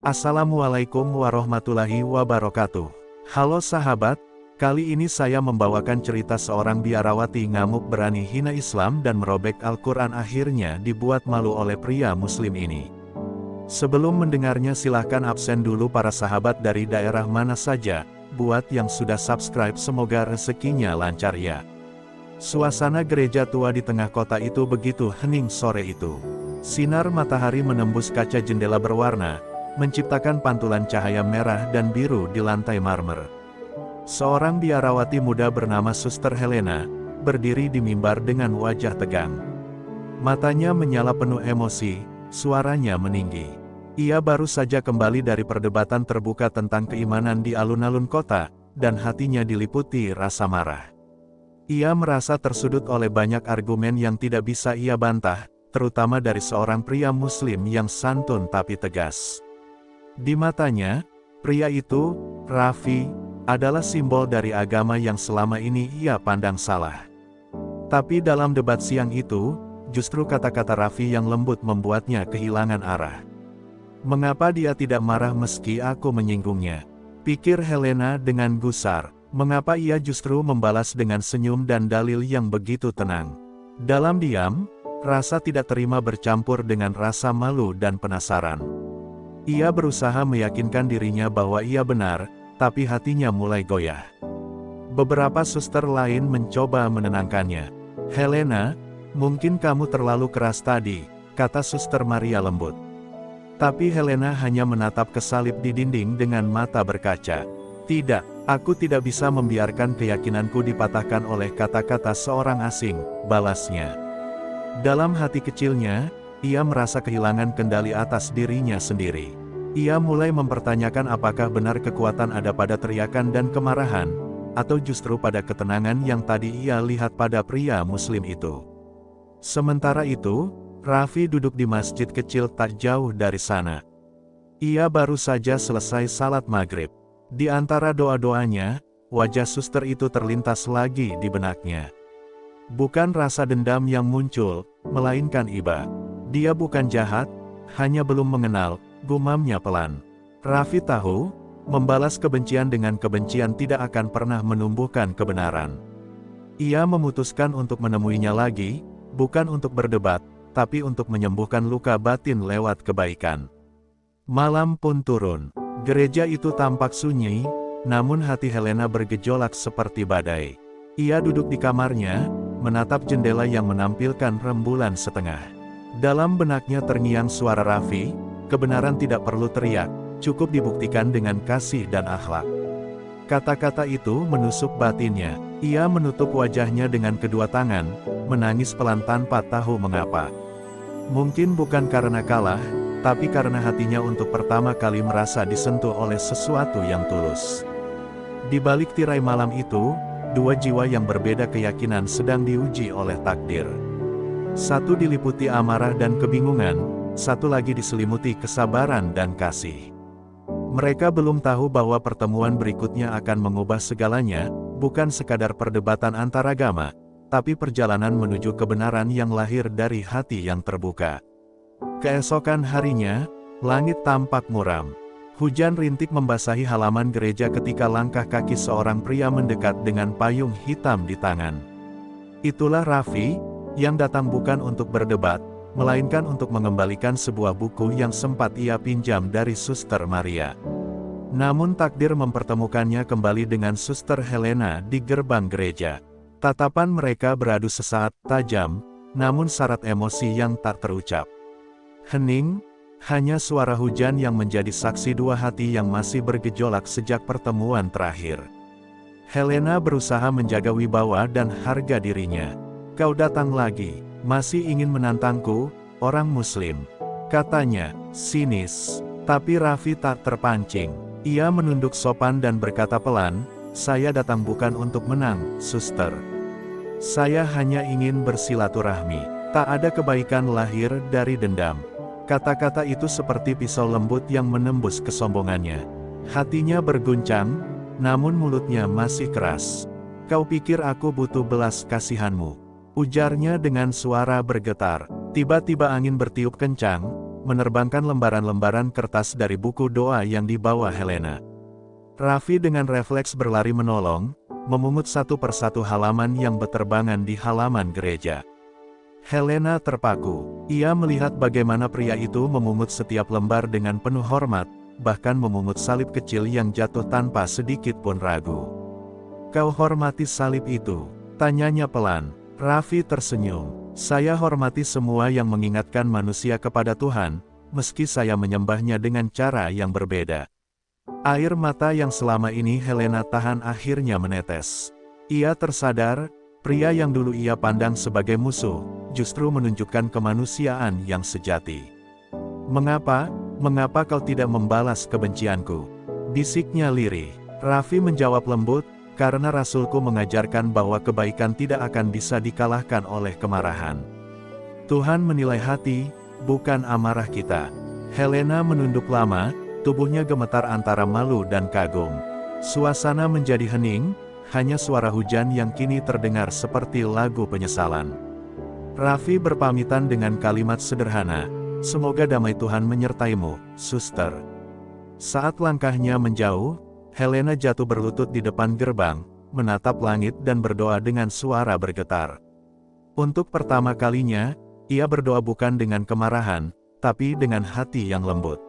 Assalamualaikum warahmatullahi wabarakatuh. Halo sahabat, kali ini saya membawakan cerita seorang biarawati ngamuk berani hina Islam dan merobek Al-Quran, akhirnya dibuat malu oleh pria muslim ini. Sebelum mendengarnya silahkan absen dulu para sahabat dari daerah mana saja. Buat yang sudah subscribe semoga rezekinya lancar ya. Suasana gereja tua di tengah kota itu begitu hening sore itu. Sinar matahari menembus kaca jendela berwarna, menciptakan pantulan cahaya merah dan biru di lantai marmer. Seorang biarawati muda bernama Suster Helena, berdiri di mimbar dengan wajah tegang. Matanya menyala penuh emosi, suaranya meninggi. Ia baru saja kembali dari perdebatan terbuka tentang keimanan di alun-alun kota, dan hatinya diliputi rasa marah. Ia merasa tersudut oleh banyak argumen yang tidak bisa ia bantah, terutama dari seorang pria muslim yang santun tapi tegas. Di matanya, pria itu, Raffi, adalah simbol dari agama yang selama ini ia pandang salah. Tapi dalam debat siang itu, justru kata-kata Raffi yang lembut membuatnya kehilangan arah. Mengapa dia tidak marah meski aku menyinggungnya? Pikir Helena dengan gusar. Mengapa ia justru membalas dengan senyum dan dalil yang begitu tenang? Dalam diam, rasa tidak terima bercampur dengan rasa malu dan penasaran. Ia berusaha meyakinkan dirinya bahwa ia benar, tapi hatinya mulai goyah. Beberapa suster lain mencoba menenangkannya. Helena, mungkin kamu terlalu keras tadi, kata Suster Maria lembut. Tapi Helena hanya menatap ke salib di dinding dengan mata berkaca. Tidak, aku tidak bisa membiarkan keyakinanku dipatahkan oleh kata-kata seorang asing, balasnya. Dalam hati kecilnya, ia merasa kehilangan kendali atas dirinya sendiri. Ia mulai mempertanyakan apakah benar kekuatan ada pada teriakan dan kemarahan, atau justru pada ketenangan yang tadi ia lihat pada pria muslim itu. Sementara itu, Raffi duduk di masjid kecil tak jauh dari sana. Ia baru saja selesai salat maghrib. Di antara doa-doanya, wajah suster itu terlintas lagi di benaknya. Bukan rasa dendam yang muncul, melainkan iba. Dia bukan jahat, hanya belum mengenal, gumamnya pelan. Raffi tahu, membalas kebencian dengan kebencian tidak akan pernah menumbuhkan kebenaran. Ia memutuskan untuk menemuinya lagi, bukan untuk berdebat, tapi untuk menyembuhkan luka batin lewat kebaikan. Malam pun turun. Gereja itu tampak sunyi, namun hati Helena bergejolak seperti badai. Ia duduk di kamarnya, menatap jendela yang menampilkan rembulan setengah. Dalam benaknya terngiang suara Raffi, kebenaran tidak perlu teriak, cukup dibuktikan dengan kasih dan akhlak. Kata-kata itu menusuk batinnya. Ia menutup wajahnya dengan kedua tangan, menangis pelan tanpa tahu mengapa. Mungkin bukan karena kalah, tapi karena hatinya untuk pertama kali merasa disentuh oleh sesuatu yang tulus. Di balik tirai malam itu, dua jiwa yang berbeda keyakinan sedang diuji oleh takdir. Satu diliputi amarah dan kebingungan, satu lagi diselimuti kesabaran dan kasih. Mereka belum tahu bahwa pertemuan berikutnya akan mengubah segalanya, bukan sekadar perdebatan antaragama, tapi perjalanan menuju kebenaran yang lahir dari hati yang terbuka. Keesokan harinya, langit tampak muram. Hujan rintik membasahi halaman gereja ketika langkah kaki seorang pria mendekat dengan payung hitam di tangan. Itulah Raffi, yang datang bukan untuk berdebat, melainkan untuk mengembalikan sebuah buku yang sempat ia pinjam dari Suster Maria. Namun takdir mempertemukannya kembali dengan Suster Helena di gerbang gereja. Tatapan mereka beradu sesaat tajam, namun syarat emosi yang tak terucap. Hening, hanya suara hujan yang menjadi saksi dua hati yang masih bergejolak sejak pertemuan terakhir. Helena berusaha menjaga wibawa dan harga dirinya. Kau datang lagi, masih ingin menantangku, orang muslim, katanya, sinis. Tapi Raffi tak terpancing. Ia menunduk sopan dan berkata pelan, saya datang bukan untuk menang, suster. Saya hanya ingin bersilaturahmi. Tak ada kebaikan lahir dari dendam. Kata-kata itu seperti pisau lembut yang menembus kesombongannya. Hatinya berguncang, namun mulutnya masih keras. Kau pikir aku butuh belas kasihanmu? Ujarnya dengan suara bergetar. Tiba-tiba angin bertiup kencang, menerbangkan lembaran-lembaran kertas dari buku doa yang dibawa Helena. Raffi dengan refleks berlari menolong, memungut satu persatu halaman yang berterbangan di halaman gereja. Helena terpaku. Ia melihat bagaimana pria itu memungut setiap lembar dengan penuh hormat, bahkan memungut salib kecil yang jatuh tanpa sedikit pun ragu. "Kau hormati salib itu?" tanyanya pelan. Raffi tersenyum. "Saya hormati semua yang mengingatkan manusia kepada Tuhan, meski saya menyembahnya dengan cara yang berbeda." Air mata yang selama ini Helena tahan akhirnya menetes. Ia tersadar, pria yang dulu ia pandang sebagai musuh, justru menunjukkan kemanusiaan yang sejati. "Mengapa kau tidak membalas kebencianku?" bisiknya lirih. Raffi menjawab lembut, "Karena Rasulku mengajarkan bahwa kebaikan tidak akan bisa dikalahkan oleh kemarahan. Tuhan menilai hati, bukan amarah kita." Helena menunduk lama, tubuhnya gemetar antara malu dan kagum. Suasana menjadi hening, hanya suara hujan yang kini terdengar seperti lagu penyesalan. Raffi berpamitan dengan kalimat sederhana, "Semoga damai Tuhan menyertaimu, suster." Saat langkahnya menjauh, Helena jatuh berlutut di depan gerbang, menatap langit dan berdoa dengan suara bergetar. Untuk pertama kalinya, ia berdoa bukan dengan kemarahan, tapi dengan hati yang lembut.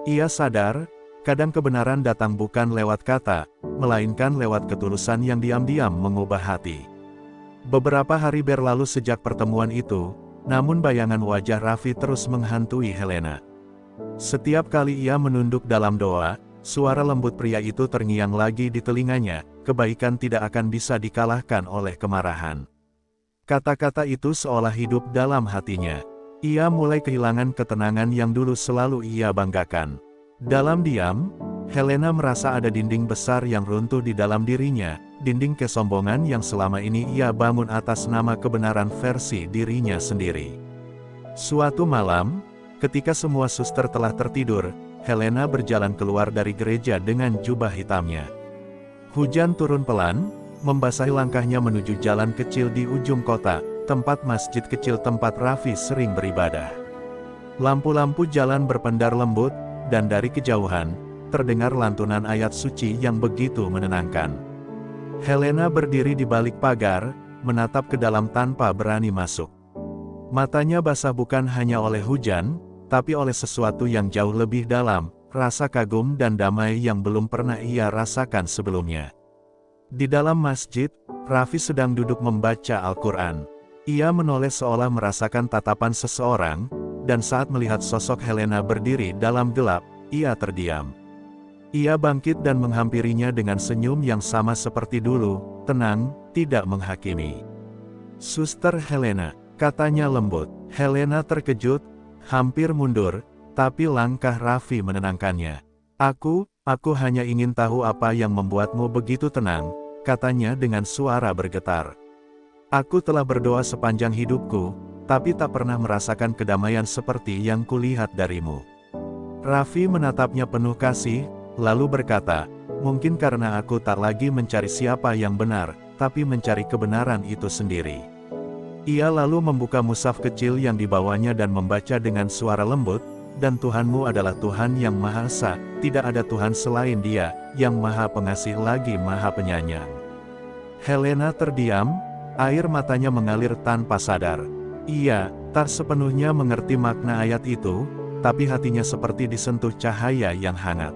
Ia sadar, kadang kebenaran datang bukan lewat kata, melainkan lewat ketulusan yang diam-diam mengubah hati. Beberapa hari berlalu sejak pertemuan itu, namun bayangan wajah Raffi terus menghantui Helena. Setiap kali ia menunduk dalam doa, suara lembut pria itu terngiang lagi di telinganya, "Kebaikan tidak akan bisa dikalahkan oleh kemarahan." Kata-kata itu seolah hidup dalam hatinya. Ia mulai kehilangan ketenangan yang dulu selalu ia banggakan. Dalam diam, Helena merasa ada dinding besar yang runtuh di dalam dirinya, dinding kesombongan yang selama ini ia bangun atas nama kebenaran versi dirinya sendiri. Suatu malam, ketika semua suster telah tertidur, Helena berjalan keluar dari gereja dengan jubah hitamnya. Hujan turun pelan, membasahi langkahnya menuju jalan kecil di ujung kota, tempat masjid kecil tempat Raffi sering beribadah. Lampu-lampu jalan berpendar lembut, dan dari kejauhan, terdengar lantunan ayat suci yang begitu menenangkan. Helena berdiri di balik pagar, menatap ke dalam tanpa berani masuk. Matanya basah bukan hanya oleh hujan, tapi oleh sesuatu yang jauh lebih dalam, rasa kagum dan damai yang belum pernah ia rasakan sebelumnya. Di dalam masjid, Raffi sedang duduk membaca Al-Quran. Ia menoleh seolah merasakan tatapan seseorang, dan saat melihat sosok Helena berdiri dalam gelap, ia terdiam. Ia bangkit dan menghampirinya dengan senyum yang sama seperti dulu, tenang, tidak menghakimi. "Suster Helena," katanya lembut. Helena terkejut, hampir mundur, tapi langkah Raffi menenangkannya. Aku hanya ingin tahu apa yang membuatmu begitu tenang," katanya dengan suara bergetar. "Aku telah berdoa sepanjang hidupku, tapi tak pernah merasakan kedamaian seperti yang kulihat darimu." Raffi menatapnya penuh kasih, lalu berkata, "Mungkin karena aku tak lagi mencari siapa yang benar, tapi mencari kebenaran itu sendiri." Ia lalu membuka mushaf kecil yang dibawanya dan membaca dengan suara lembut, "Dan Tuhanmu adalah Tuhan yang Maha Esa, tidak ada Tuhan selain Dia, yang Maha Pengasih lagi Maha Penyayang." Helena terdiam, air matanya mengalir tanpa sadar. Ia tak sepenuhnya mengerti makna ayat itu, tapi hatinya seperti disentuh cahaya yang hangat.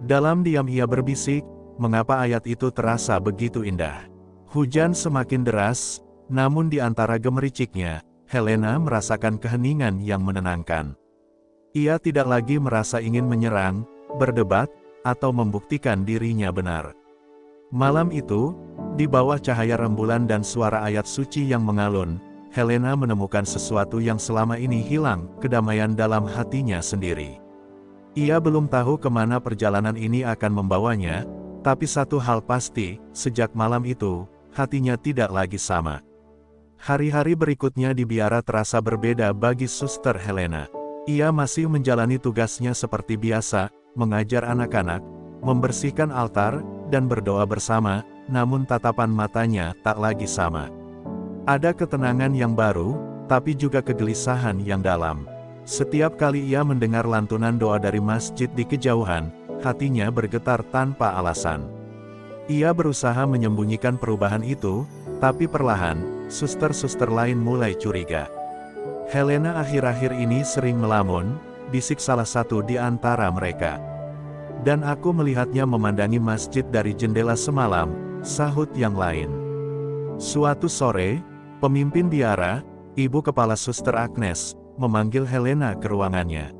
Dalam diam ia berbisik, "Mengapa ayat itu terasa begitu indah?" Hujan semakin deras, namun di antara gemericiknya, Helena merasakan keheningan yang menenangkan. Ia tidak lagi merasa ingin menyerang, berdebat, atau membuktikan dirinya benar. Malam itu, di bawah cahaya rembulan dan suara ayat suci yang mengalun, Helena menemukan sesuatu yang selama ini hilang, kedamaian dalam hatinya sendiri. Ia belum tahu kemana perjalanan ini akan membawanya, tapi satu hal pasti, sejak malam itu, hatinya tidak lagi sama. Hari-hari berikutnya di biara terasa berbeda bagi Suster Helena. Ia masih menjalani tugasnya seperti biasa, mengajar anak-anak, membersihkan altar, dan berdoa bersama, namun tatapan matanya tak lagi sama. Ada ketenangan yang baru, tapi juga kegelisahan yang dalam. Setiap kali ia mendengar lantunan doa dari masjid di kejauhan, hatinya bergetar tanpa alasan. Ia berusaha menyembunyikan perubahan itu, tapi perlahan, suster-suster lain mulai curiga. Helena akhir-akhir ini sering melamun, bisik salah satu di antara mereka. Dan aku melihatnya memandangi masjid dari jendela semalam, sahut yang lain. Suatu sore, pemimpin biara, ibu kepala suster Agnes, memanggil Helena ke ruangannya.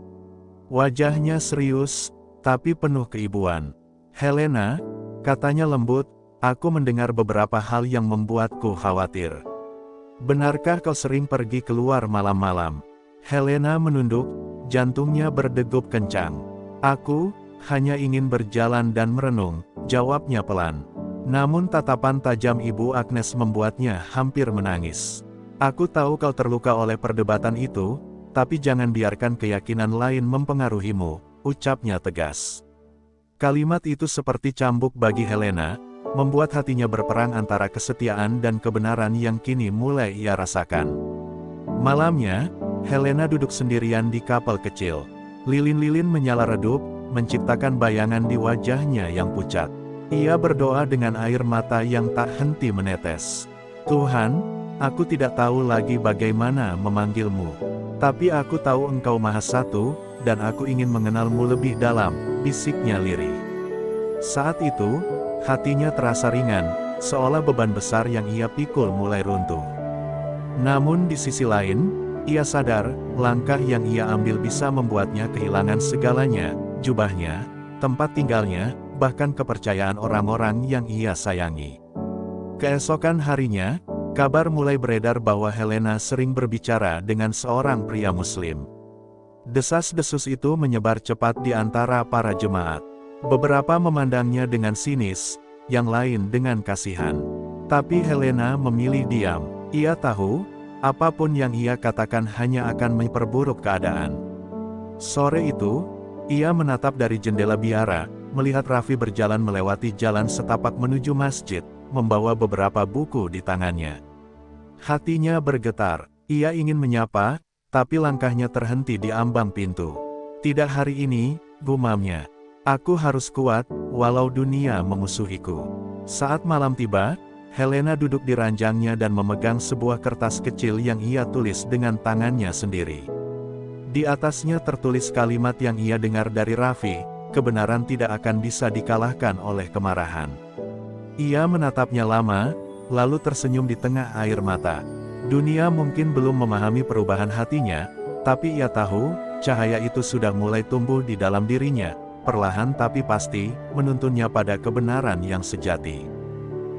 Wajahnya serius, tapi penuh keibuan. "Helena," katanya lembut, "aku mendengar beberapa hal yang membuatku khawatir. Benarkah kau sering pergi keluar malam-malam?" Helena menunduk, jantungnya berdegup kencang. "Aku hanya ingin berjalan dan merenung," jawabnya pelan. Namun tatapan tajam Ibu Agnes membuatnya hampir menangis. "Aku tahu kau terluka oleh perdebatan itu, tapi jangan biarkan keyakinan lain mempengaruhimu," ucapnya tegas. Kalimat itu seperti cambuk bagi Helena, membuat hatinya berperang antara kesetiaan dan kebenaran yang kini mulai ia rasakan. Malamnya, Helena duduk sendirian di kapal kecil. Lilin-lilin menyala redup, menciptakan bayangan di wajahnya yang pucat. Ia berdoa dengan air mata yang tak henti menetes. "Tuhan, aku tidak tahu lagi bagaimana memanggilmu. Tapi aku tahu Engkau Maha Satu, dan aku ingin mengenalmu lebih dalam," bisiknya lirih. Saat itu, hatinya terasa ringan, seolah beban besar yang ia pikul mulai runtuh. Namun di sisi lain, ia sadar, langkah yang ia ambil bisa membuatnya kehilangan segalanya, jubahnya, tempat tinggalnya, bahkan kepercayaan orang-orang yang ia sayangi. Keesokan harinya, kabar mulai beredar bahwa Helena sering berbicara dengan seorang pria Muslim. Desas-desus itu menyebar cepat di antara para jemaat. Beberapa memandangnya dengan sinis, yang lain dengan kasihan. Tapi Helena memilih diam. Ia tahu, apapun yang ia katakan hanya akan memperburuk keadaan. Sore itu, ia menatap dari jendela biara, melihat Raffi berjalan melewati jalan setapak menuju masjid, membawa beberapa buku di tangannya. Hatinya bergetar, ia ingin menyapa, tapi langkahnya terhenti di ambang pintu. "Tidak hari ini," gumamnya. "Aku harus kuat, walau dunia memusuhiku." Saat malam tiba, Helena duduk di ranjangnya dan memegang sebuah kertas kecil yang ia tulis dengan tangannya sendiri. Di atasnya tertulis kalimat yang ia dengar dari Raffi, "Kebenaran tidak akan bisa dikalahkan oleh kemarahan." Ia menatapnya lama, lalu tersenyum di tengah air mata. Dunia mungkin belum memahami perubahan hatinya, tapi ia tahu, cahaya itu sudah mulai tumbuh di dalam dirinya, perlahan tapi pasti, menuntunnya pada kebenaran yang sejati.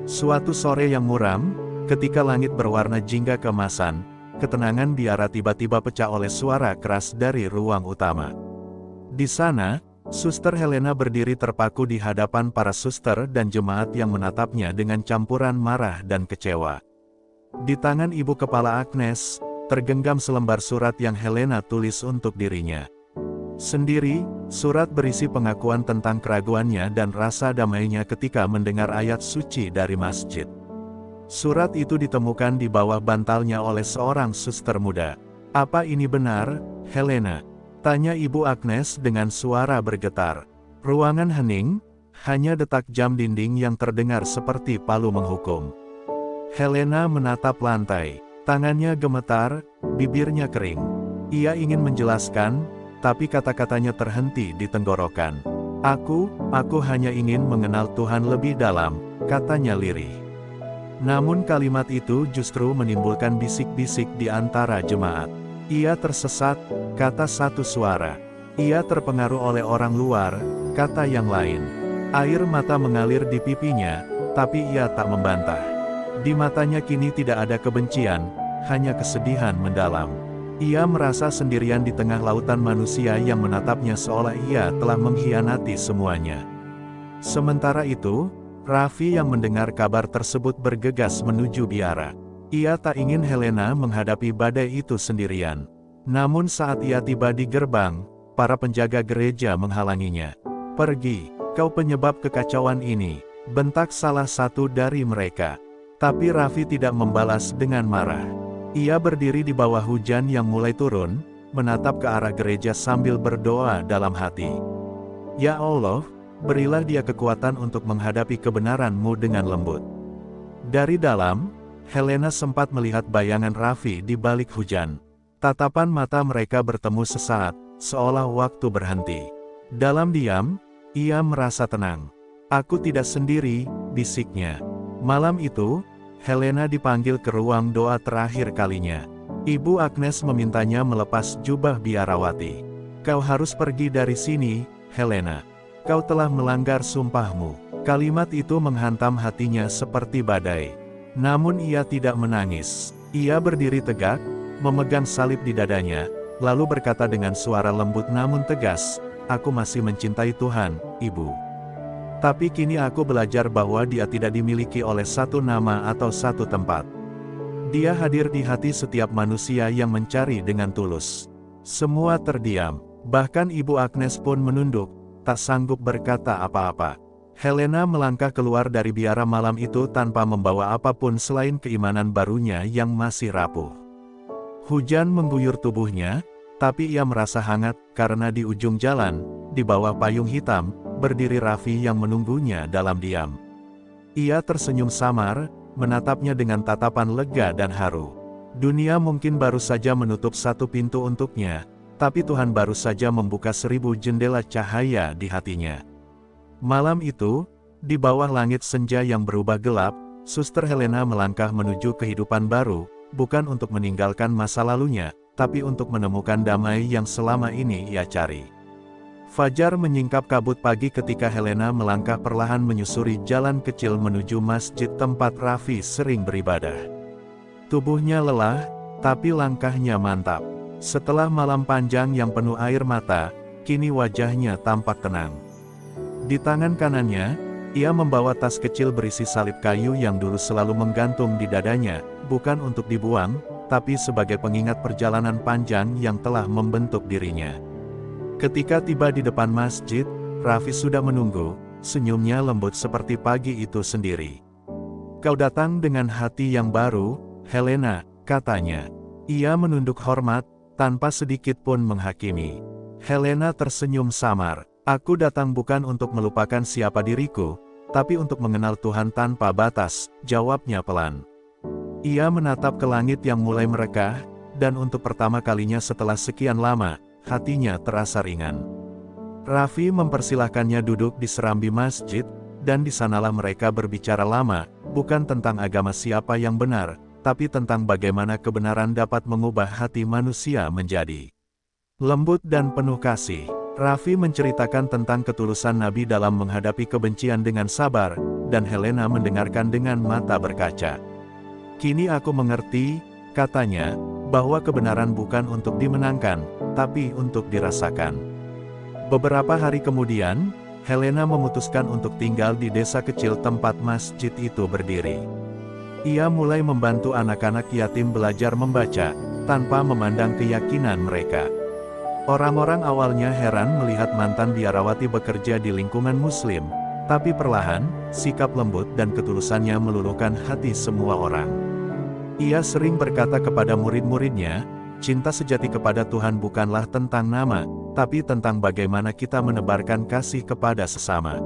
Suatu sore yang muram, ketika langit berwarna jingga keemasan, ketenangan biara tiba-tiba pecah oleh suara keras dari ruang utama. Di sana, Suster Helena berdiri terpaku di hadapan para suster dan jemaat yang menatapnya dengan campuran marah dan kecewa. Di tangan ibu kepala Agnes, tergenggam selembar surat yang Helena tulis untuk dirinya. Sendiri, surat berisi pengakuan tentang keraguannya dan rasa damainya ketika mendengar ayat suci dari masjid. Surat itu ditemukan di bawah bantalnya oleh seorang suster muda. "Apa ini benar, Helena?" tanya Ibu Agnes dengan suara bergetar. Ruangan hening, hanya detak jam dinding yang terdengar seperti palu menghukum. Helena menatap lantai, tangannya gemetar, bibirnya kering. Ia ingin menjelaskan, tapi kata-katanya terhenti di tenggorokan. Aku hanya ingin mengenal Tuhan lebih dalam," katanya lirih. Namun kalimat itu justru menimbulkan bisik-bisik di antara jemaat. "Ia tersesat," kata satu suara. "Ia terpengaruh oleh orang luar," kata yang lain. Air mata mengalir di pipinya, tapi ia tak membantah. Di matanya kini tidak ada kebencian, hanya kesedihan mendalam. Ia merasa sendirian di tengah lautan manusia yang menatapnya seolah ia telah mengkhianati semuanya. Sementara itu, Raffi yang mendengar kabar tersebut bergegas menuju biara. Ia tak ingin Helena menghadapi badai itu sendirian. Namun saat ia tiba di gerbang, para penjaga gereja menghalanginya. "Pergi, kau penyebab kekacauan ini," bentak salah satu dari mereka. Tapi Raffi tidak membalas dengan marah. Ia berdiri di bawah hujan yang mulai turun, menatap ke arah gereja sambil berdoa dalam hati. Ya Allah, berilah dia kekuatan untuk menghadapi kebenaran-Mu dengan lembut. Dari dalam, Helena sempat melihat bayangan Raffi di balik hujan. Tatapan mata mereka bertemu sesaat, seolah waktu berhenti. Dalam diam, ia merasa tenang. Aku tidak sendiri, bisiknya. Malam itu, Helena dipanggil ke ruang doa terakhir kalinya. Ibu Agnes memintanya melepas jubah biarawati. Kau harus pergi dari sini, Helena. Kau telah melanggar sumpahmu. Kalimat itu menghantam hatinya seperti badai. Namun ia tidak menangis. Ia berdiri tegak, memegang salib di dadanya, lalu berkata dengan suara lembut namun tegas, "Aku masih mencintai Tuhan, Ibu. Tapi kini aku belajar bahwa Dia tidak dimiliki oleh satu nama atau satu tempat. Dia hadir di hati setiap manusia yang mencari dengan tulus." Semua terdiam, bahkan Ibu Agnes pun menunduk, tak sanggup berkata apa-apa. Helena melangkah keluar dari biara malam itu tanpa membawa apapun selain keimanan barunya yang masih rapuh. Hujan mengguyur tubuhnya, tapi ia merasa hangat, karena di ujung jalan, di bawah payung hitam, berdiri Raffi yang menunggunya dalam diam. Ia tersenyum samar, menatapnya dengan tatapan lega dan haru. Dunia mungkin baru saja menutup satu pintu untuknya, tapi Tuhan baru saja membuka 1000 jendela cahaya di hatinya. Malam itu, di bawah langit senja yang berubah gelap, Suster Helena melangkah menuju kehidupan baru, bukan untuk meninggalkan masa lalunya, tapi untuk menemukan damai yang selama ini ia cari. Fajar menyingkap kabut pagi ketika Helena melangkah perlahan menyusuri jalan kecil menuju masjid tempat Raffi sering beribadah. Tubuhnya lelah, tapi langkahnya mantap. Setelah malam panjang yang penuh air mata, kini wajahnya tampak tenang. Di tangan kanannya, ia membawa tas kecil berisi salib kayu yang dulu selalu menggantung di dadanya, bukan untuk dibuang, tapi sebagai pengingat perjalanan panjang yang telah membentuk dirinya. Ketika tiba di depan masjid, Raffi sudah menunggu, senyumnya lembut seperti pagi itu sendiri. "Kau datang dengan hati yang baru, Helena," katanya. Ia menunduk hormat, tanpa sedikit pun menghakimi. Helena tersenyum samar. "Aku datang bukan untuk melupakan siapa diriku, tapi untuk mengenal Tuhan tanpa batas," jawabnya pelan. Ia menatap ke langit yang mulai merekah, dan untuk pertama kalinya setelah sekian lama, hatinya terasa ringan. Raffi mempersilahkannya duduk di serambi masjid, dan di sanalah mereka berbicara lama, bukan tentang agama siapa yang benar, tapi tentang bagaimana kebenaran dapat mengubah hati manusia menjadi lembut dan penuh kasih. Raffi menceritakan tentang ketulusan Nabi dalam menghadapi kebencian dengan sabar, dan Helena mendengarkan dengan mata berkaca. "Kini aku mengerti," katanya, "bahwa kebenaran bukan untuk dimenangkan, tapi untuk dirasakan." Beberapa hari kemudian, Helena memutuskan untuk tinggal di desa kecil tempat masjid itu berdiri. Ia mulai membantu anak-anak yatim belajar membaca, tanpa memandang keyakinan mereka. Orang-orang awalnya heran melihat mantan biarawati bekerja di lingkungan muslim, tapi perlahan, sikap lembut dan ketulusannya meluluhkan hati semua orang. Ia sering berkata kepada murid-muridnya, "Cinta sejati kepada Tuhan bukanlah tentang nama, tapi tentang bagaimana kita menebarkan kasih kepada sesama."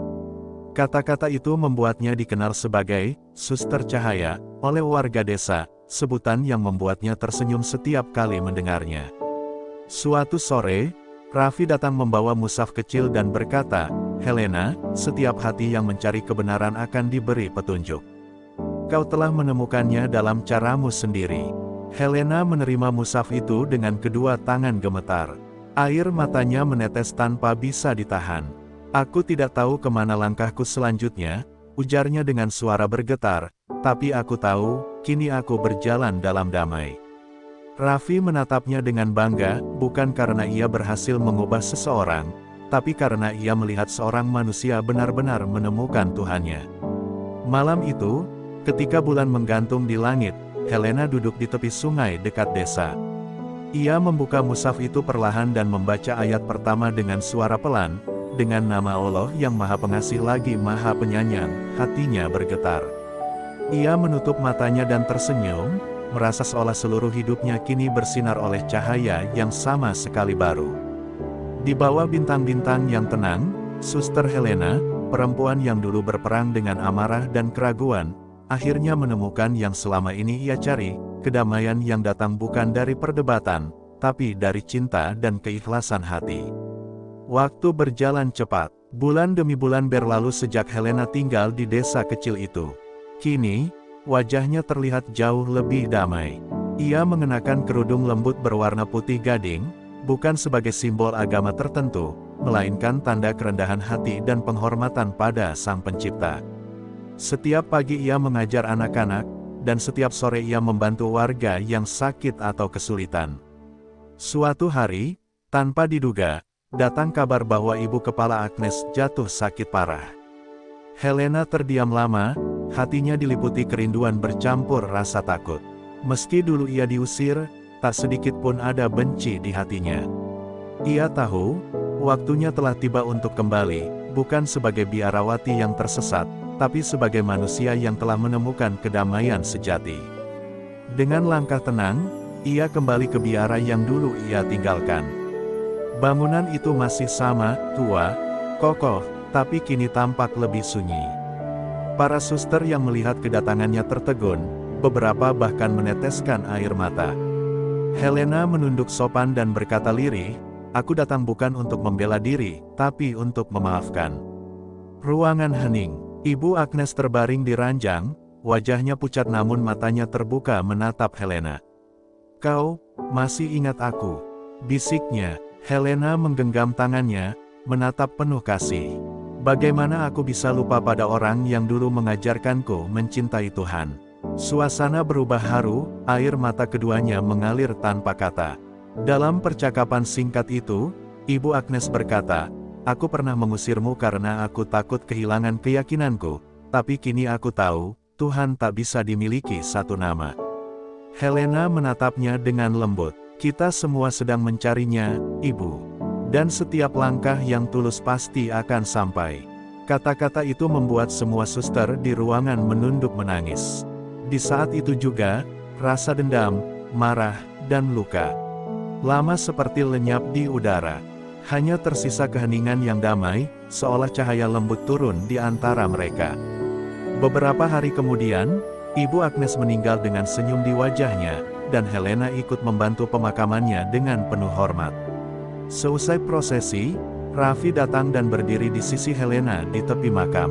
Kata-kata itu membuatnya dikenal sebagai Suster Cahaya oleh warga desa, sebutan yang membuatnya tersenyum setiap kali mendengarnya. Suatu sore, Raffi datang membawa mushaf kecil dan berkata, "Helena, setiap hati yang mencari kebenaran akan diberi petunjuk. Kau telah menemukannya dalam caramu sendiri." Helena menerima mushaf itu dengan kedua tangan gemetar. Air matanya menetes tanpa bisa ditahan. "Aku tidak tahu kemana langkahku selanjutnya," ujarnya dengan suara bergetar, "tapi aku tahu, kini aku berjalan dalam damai." Raffi menatapnya dengan bangga, bukan karena ia berhasil mengubah seseorang, tapi karena ia melihat seorang manusia benar-benar menemukan Tuhannya. Malam itu, ketika bulan menggantung di langit, Helena duduk di tepi sungai dekat desa. Ia membuka mushaf itu perlahan dan membaca ayat pertama dengan suara pelan, "Dengan nama Allah yang Maha Pengasih lagi Maha Penyayang," hatinya bergetar. Ia menutup matanya dan tersenyum, merasa seolah seluruh hidupnya kini bersinar oleh cahaya yang sama sekali baru. Di bawah bintang-bintang yang tenang, Suster Helena, perempuan yang dulu berperang dengan amarah dan keraguan, akhirnya menemukan yang selama ini ia cari, kedamaian yang datang bukan dari perdebatan, tapi dari cinta dan keikhlasan hati. Waktu berjalan cepat, bulan demi bulan berlalu sejak Helena tinggal di desa kecil itu. Kini, wajahnya terlihat jauh lebih damai. Ia mengenakan kerudung lembut berwarna putih gading, bukan sebagai simbol agama tertentu, melainkan tanda kerendahan hati dan penghormatan pada Sang Pencipta. Setiap pagi ia mengajar anak-anak, dan setiap sore ia membantu warga yang sakit atau kesulitan. Suatu hari, tanpa diduga, datang kabar bahwa ibu kepala Agnes jatuh sakit parah. Helena terdiam lama, hatinya diliputi kerinduan bercampur rasa takut. Meski dulu ia diusir, tak sedikit pun ada benci di hatinya. Ia tahu, waktunya telah tiba untuk kembali, bukan sebagai biarawati yang tersesat, tapi sebagai manusia yang telah menemukan kedamaian sejati. Dengan langkah tenang, ia kembali ke biara yang dulu ia tinggalkan. Bangunan itu masih sama, tua, kokoh, tapi kini tampak lebih sunyi. Para suster yang melihat kedatangannya tertegun, beberapa bahkan meneteskan air mata. Helena menunduk sopan dan berkata lirih, "Aku datang bukan untuk membela diri, tapi untuk memaafkan." Ruangan hening. Ibu Agnes terbaring di ranjang, wajahnya pucat namun matanya terbuka menatap Helena. "Kau, masih ingat aku?" bisiknya. Helena menggenggam tangannya, menatap penuh kasih. "Bagaimana aku bisa lupa pada orang yang dulu mengajarkanku mencintai Tuhan?" Suasana berubah haru, air mata keduanya mengalir tanpa kata. Dalam percakapan singkat itu, Ibu Agnes berkata, "Aku pernah mengusirmu karena aku takut kehilangan keyakinanku, tapi kini aku tahu, Tuhan tak bisa dimiliki satu nama." Helena menatapnya dengan lembut. "Kita semua sedang mencarinya, Ibu. Dan setiap langkah yang tulus pasti akan sampai." Kata-kata itu membuat semua suster di ruangan menunduk menangis. Di saat itu juga, rasa dendam, marah, dan luka lama seperti lenyap di udara. Hanya tersisa keheningan yang damai, seolah cahaya lembut turun di antara mereka. Beberapa hari kemudian, Ibu Agnes meninggal dengan senyum di wajahnya, dan Helena ikut membantu pemakamannya dengan penuh hormat. Seusai prosesi, Raffi datang dan berdiri di sisi Helena di tepi makam.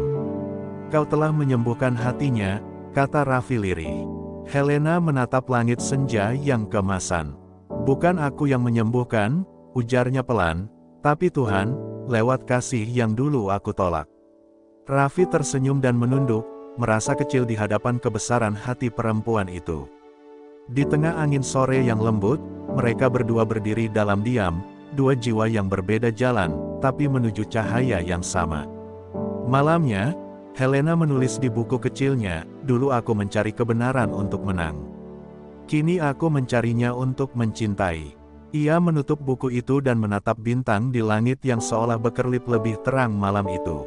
"Kau telah menyembuhkan hatinya," kata Raffi lirih. Helena menatap langit senja yang keemasan. "Bukan aku yang menyembuhkan," ujarnya pelan, "tapi Tuhan, lewat kasih yang dulu aku tolak." Raffi tersenyum dan menunduk, merasa kecil di hadapan kebesaran hati perempuan itu. Di tengah angin sore yang lembut, mereka berdua berdiri dalam diam, dua jiwa yang berbeda jalan, tapi menuju cahaya yang sama. Malamnya, Helena menulis di buku kecilnya, "Dulu aku mencari kebenaran untuk menang. Kini aku mencarinya untuk mencintai." Ia menutup buku itu dan menatap bintang di langit yang seolah berkelip lebih terang malam itu.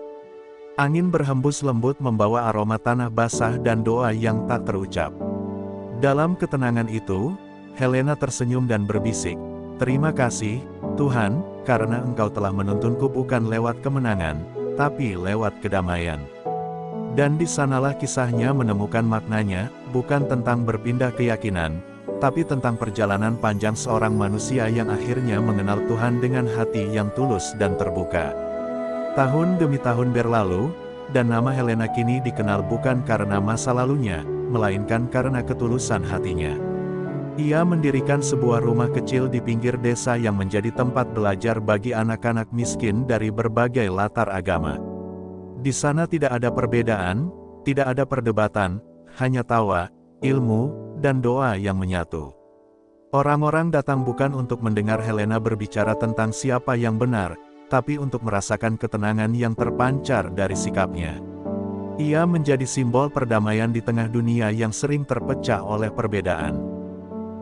Angin berhembus lembut membawa aroma tanah basah dan doa yang tak terucap. Dalam ketenangan itu, Helena tersenyum dan berbisik, "Terima kasih, Tuhan, karena Engkau telah menuntunku bukan lewat kemenangan, tapi lewat kedamaian." Dan di sanalah kisahnya menemukan maknanya, bukan tentang berpindah keyakinan, tapi tentang perjalanan panjang seorang manusia yang akhirnya mengenal Tuhan dengan hati yang tulus dan terbuka. Tahun demi tahun berlalu, dan nama Helena kini dikenal bukan karena masa lalunya, melainkan karena ketulusan hatinya. Ia mendirikan sebuah rumah kecil di pinggir desa yang menjadi tempat belajar bagi anak-anak miskin dari berbagai latar agama. Di sana tidak ada perbedaan, tidak ada perdebatan, hanya tawa, ilmu, dan doa yang menyatu. Orang-orang datang bukan untuk mendengar Helena berbicara tentang siapa yang benar, tapi untuk merasakan ketenangan yang terpancar dari sikapnya. Ia menjadi simbol perdamaian di tengah dunia yang sering terpecah oleh perbedaan.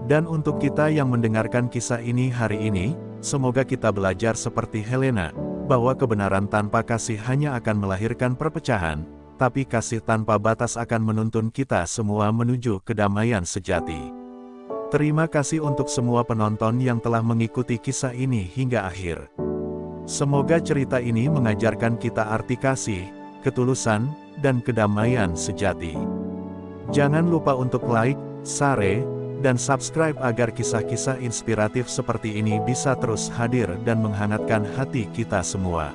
Dan untuk kita yang mendengarkan kisah ini hari ini, semoga kita belajar seperti Helena, bahwa kebenaran tanpa kasih hanya akan melahirkan perpecahan, tapi kasih tanpa batas akan menuntun kita semua menuju kedamaian sejati. Terima kasih untuk semua penonton yang telah mengikuti kisah ini hingga akhir. Semoga cerita ini mengajarkan kita arti kasih, ketulusan, dan kedamaian sejati. Jangan lupa untuk like, share, dan subscribe agar kisah-kisah inspiratif seperti ini bisa terus hadir dan menghangatkan hati kita semua.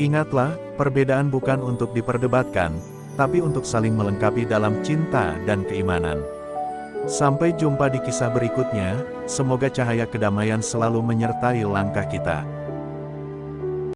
Ingatlah, perbedaan bukan untuk diperdebatkan, tapi untuk saling melengkapi dalam cinta dan keimanan. Sampai jumpa di kisah berikutnya, semoga cahaya kedamaian selalu menyertai langkah kita.